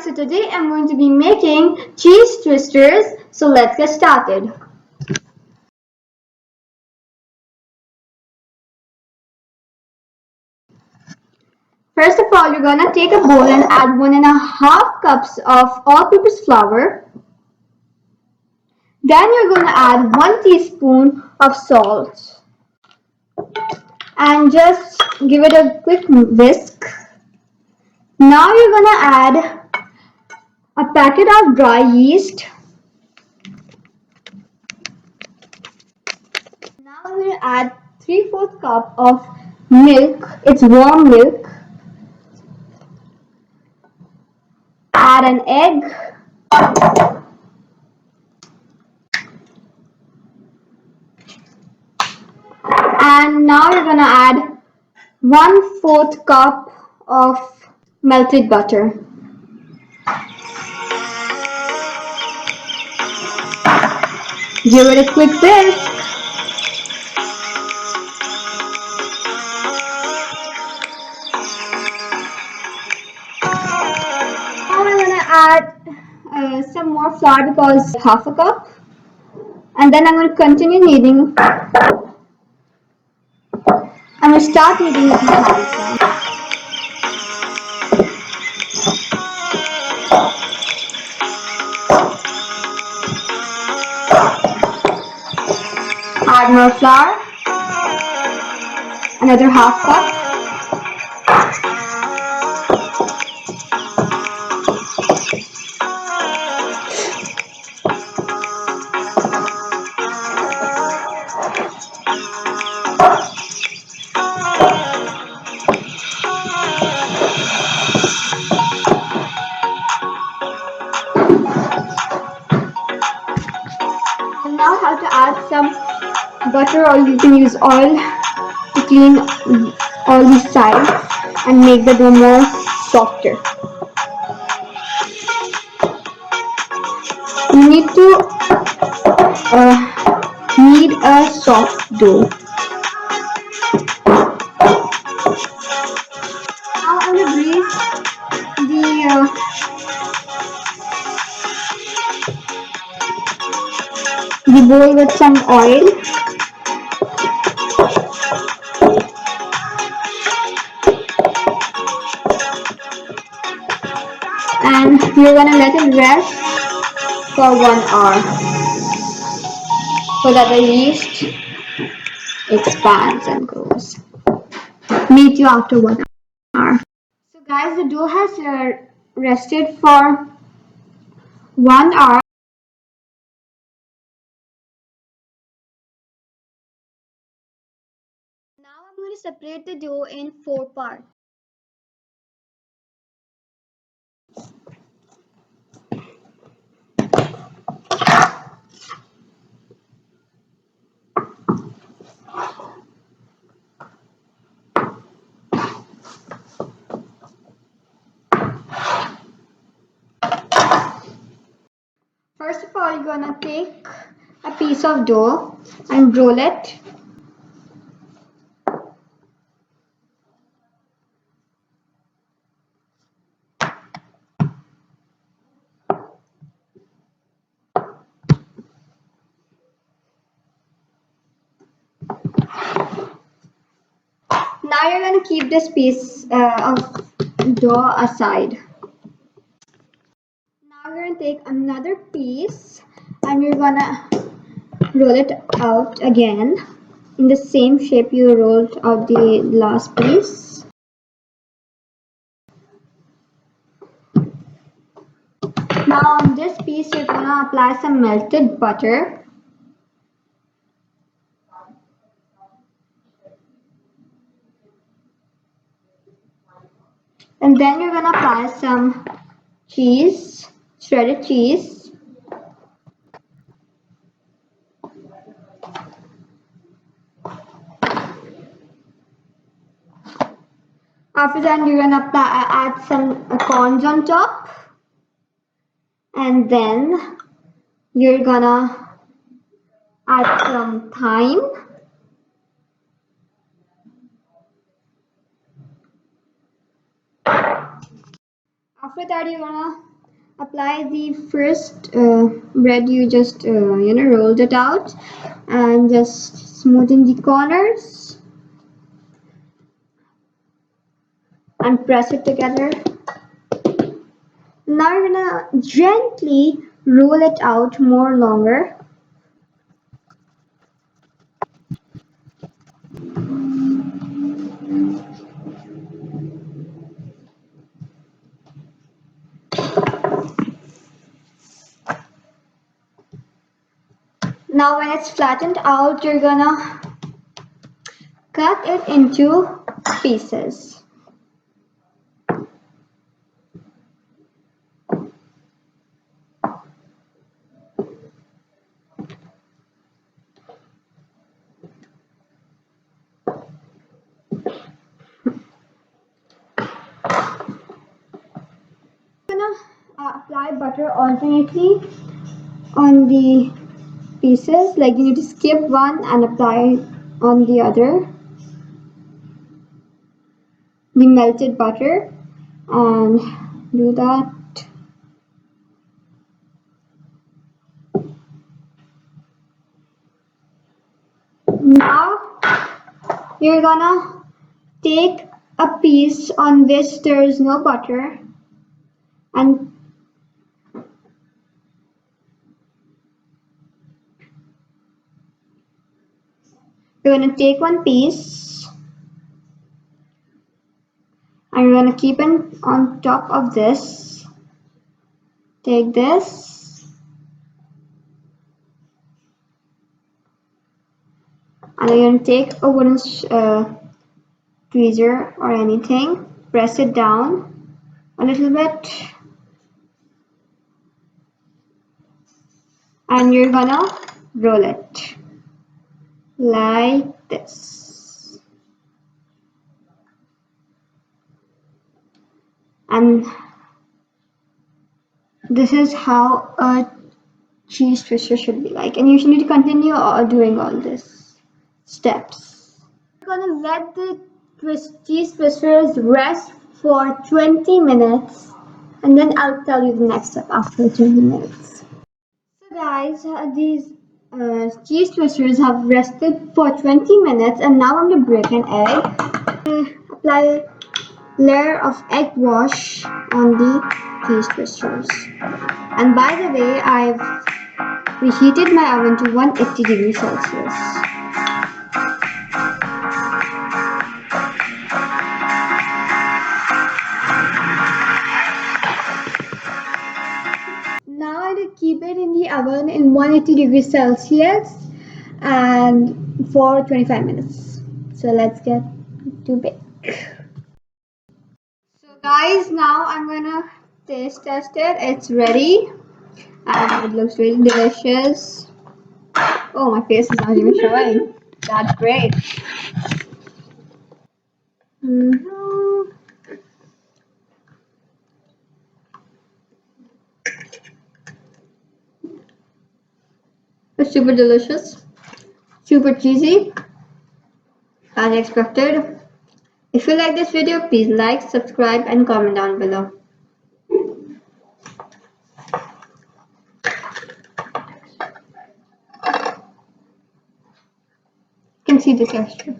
guys, so today I'm going to be making cheese twisters, so let's get started. First of all, you're gonna take a bowl and add 1.5 cups of all-purpose flour. Then you're gonna add 1 teaspoon of salt and just give it a quick whisk. Now you're gonna add a packet of dry yeast. Now I'm going to add 3/4 cup of milk. It's warm milk. Add an egg. And now you're going to add 1/4 cup of melted butter. Give it a quick whisk. Now I'm going to add some more flour because 1/2 cup. And then I'm going to continue kneading. I'm going to start kneading with my hands now. Add more flour, another 1/2 cup. Now have to add some butter, or you can use oil to clean all these sides and make the dough more softer. You need to knead a soft dough. Now I'm going to grease the bowl with some oil. And you're gonna let it rest for 1 hour so that the yeast expands and grows. Meet you after 1 hour. So guys, the dough has rested for 1 hour. Now I'm going to separate the dough in 4 parts. First of all, you're gonna take a piece of dough and roll it. Now you're going to keep this piece of dough aside. Now you're going to take another piece and you're going to roll it out again in the same shape you rolled out the last piece. Now on this piece you're going to apply some melted butter. And then you're going to apply some cheese, shredded cheese. After that, you're going to add some corns on top. And then you're going to add some thyme. After that, you're gonna apply the first bread you just rolled it out, and just smoothen the corners and press it together. Now you're gonna gently roll it out more longer. Now when it's flattened out, you're gonna cut it into pieces. I'm gonna apply butter alternately on the pieces, like you need to skip one and apply on the other the melted butter, and do that. Now you're gonna take a piece on which there is no butter, and you're gonna take one piece and you're gonna keep it on top of this. Take this and you're gonna take a wooden tweezer or anything, press it down a little bit, and you're gonna roll it like this. And this is how a cheese twister should be like, and you should need to continue doing all these steps. We're gonna let the cheese twisters rest for 20 minutes, and then I'll tell you the next step after 20 minutes. So guys, these cheese twisters have rested for 20 minutes, and now I'm gonna break an egg. Apply a layer of egg wash on the cheese twisters. And by the way, I've reheated my oven to 180 degrees Celsius. Now I keep it in the oven in 180 degrees Celsius and for 25 minutes. So let's get to bake. So guys, now I'm gonna taste test it. It's ready and it looks really delicious. Oh, my face is not even showing. That's great. It's super delicious, super cheesy, as expected. If you like this video, please like, subscribe, and comment down below. You can see the texture.